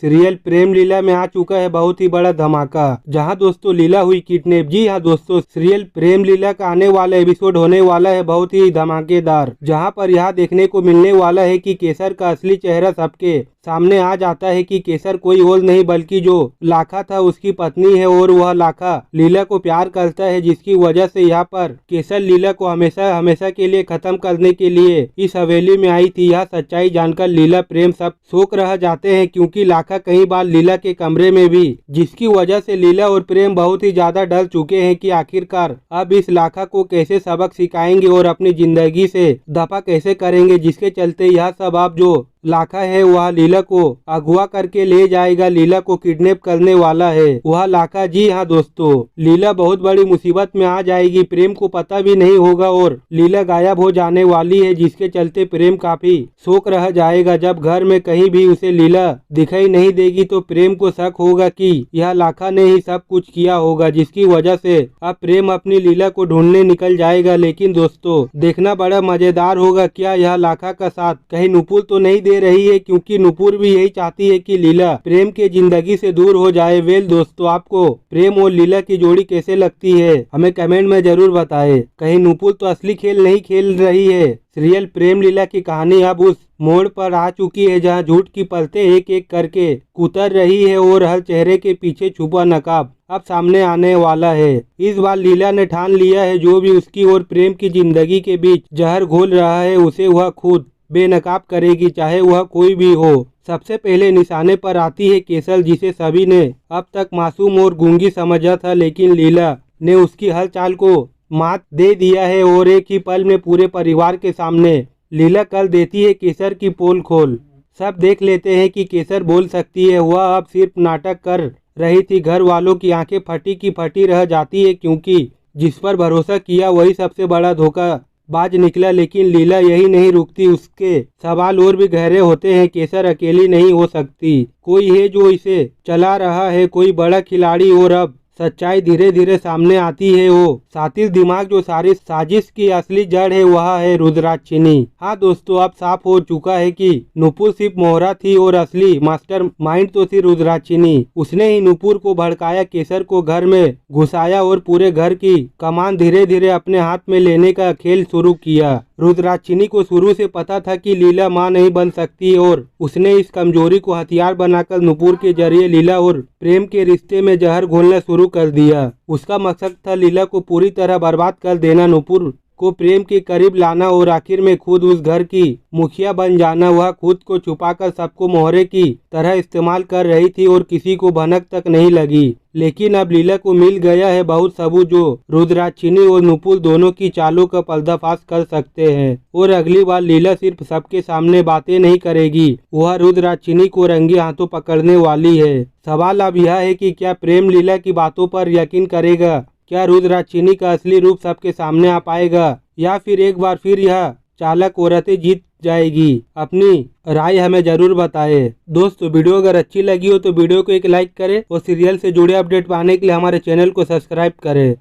Serial प्रेम लीला में आ चुका है बहुत ही बड़ा धमाका, जहां दोस्तों लीला हुई किडनैप। जी हां दोस्तों, सीरियल प्रेम लीला का आने वाला एपिसोड होने वाला है बहुत ही धमाकेदार, जहां पर यह देखने को मिलने वाला है कि केसर का असली चेहरा सबके सामने आ जाता है कि केसर कोई और नहीं बल्कि जो लाखा था उसकी पत्नी है और वह लाखा लीला को प्यार करता है, जिसकी वजह से यहाँ पर केसर लीला को हमेशा हमेशा के लिए खत्म करने के लिए इस हवेली में आई थी। यह सच्चाई जानकर लीला प्रेम सब शोक रह जाते हैं, क्योंकि लाखा कई बार लीला के कमरे में भी, जिसकी वजह से लीला और प्रेम बहुत ही ज्यादा डर चुके हैं कि आखिरकार अब इस लाखा को कैसे सबक सिखाएंगे और अपनी जिंदगी से दफा कैसे करेंगे, जिसके चलते यह सब अब जो लाखा है वह लीला को अगवा करके ले जाएगा, लीला को किडनैप करने वाला है वह लाखा। जी हाँ दोस्तों, लीला बहुत बड़ी मुसीबत में आ जाएगी, प्रेम को पता भी नहीं होगा और लीला गायब हो जाने वाली है, जिसके चलते प्रेम काफी शोक रह जाएगा। जब घर में कहीं भी उसे लीला दिखाई नहीं देगी तो प्रेम को शक होगा कि यह लाखा ने ही सब कुछ किया होगा, जिसकी वजह से अब प्रेम अपनी लीला को ढूंढने निकल जाएगा। लेकिन दोस्तों देखना बड़ा मजेदार होगा, क्या यह लाखा का साथ कहीं नुपुर तो नहीं दे रही है, क्योंकि नुपुर भी यही चाहती है कि लीला प्रेम के जिंदगी से दूर हो जाए। वेल दोस्तों, आपको प्रेम और लीला की जोड़ी कैसे लगती है हमें कमेंट में जरूर बताएं। कहीं नुपुर तो असली खेल नहीं खेल रही है। सीरियल प्रेम लीला की कहानी अब उस मोड़ पर आ चुकी है जहां झूठ की पलतें एक एक करके कुतर रही है और हर चेहरे के पीछे छुपा नकाब अब सामने आने वाला है। इस बार लीला ने ठान लिया है जो भी उसकी और प्रेम की जिंदगी के बीच जहर घोल रहा है उसे वह खुद बेनकाब करेगी, चाहे वह कोई भी हो। सबसे पहले निशाने पर आती है केसर, जिसे सभी ने अब तक मासूम और गूंगी समझा था, लेकिन लीला ने उसकी हर चाल को मात दे दिया है और एक ही पल में पूरे परिवार के सामने लीला कर देती है केसर की पोल खोल। सब देख लेते हैं कि केसर बोल सकती है, वह अब सिर्फ नाटक कर रही थी। घर वालों की आंखें फटी की फटी रह जाती है, क्योंकि जिस पर भरोसा किया वही सबसे बड़ा धोखाबाज निकला। लेकिन लीला यही नहीं रुकती, उसके सवाल और भी गहरे होते हैं। केसर अकेली नहीं हो सकती, कोई है जो इसे चला रहा है, कोई बड़ा खिलाड़ी। और अब सच्चाई धीरे धीरे सामने आती है, वो सातिश दिमाग जो सारी साजिश की असली जड़ है वह है रुद्राक्षिनी। हाँ दोस्तों, अब साफ हो चुका है कि नुपुर सिर्फ मोहरा थी और असली मास्टर माइंड तो थी रुद्राक्षिनी। उसने ही नुपुर को भड़काया, केसर को घर में घुसाया और पूरे घर की कमान धीरे धीरे अपने हाथ में लेने का खेल शुरू किया। रुद्राक्षिनी को शुरू से पता था कि लीला मां नहीं बन सकती और उसने इस कमजोरी को हथियार बनाकर नुपुर के जरिए लीला और प्रेम के रिश्ते में जहर घोलना शुरू कर दिया। उसका मकसद था लीला को पूरी तरह बर्बाद कर देना, नुपुर को प्रेम के करीब लाना और आखिर में खुद उस घर की मुखिया बन जाना। वह खुद को छुपाकर सबको मोहरे की तरह इस्तेमाल कर रही थी और किसी को भनक तक नहीं लगी। लेकिन अब लीला को मिल गया है बहुत सबूत जो रुद्राक्षिनी और नुपुर दोनों की चालों का पर्दाफाश कर सकते हैं। और अगली बार लीला सिर्फ सबके सामने बातें नहीं करेगी, वह रुद्राक्षिनी को रंगे हाथों पकड़ने वाली है। सवाल अब यह है कि क्या प्रेम लीला की बातों पर यकीन करेगा, क्या रुद्राक्षिनी का असली रूप सबके सामने आ पाएगा, या फिर एक बार फिर यह चालाक औरतें जीत जाएगी। अपनी राय हमें जरूर बताएं। दोस्तों वीडियो अगर अच्छी लगी हो तो वीडियो को एक लाइक करें और सीरियल से जुड़े अपडेट पाने के लिए हमारे चैनल को सब्सक्राइब करें।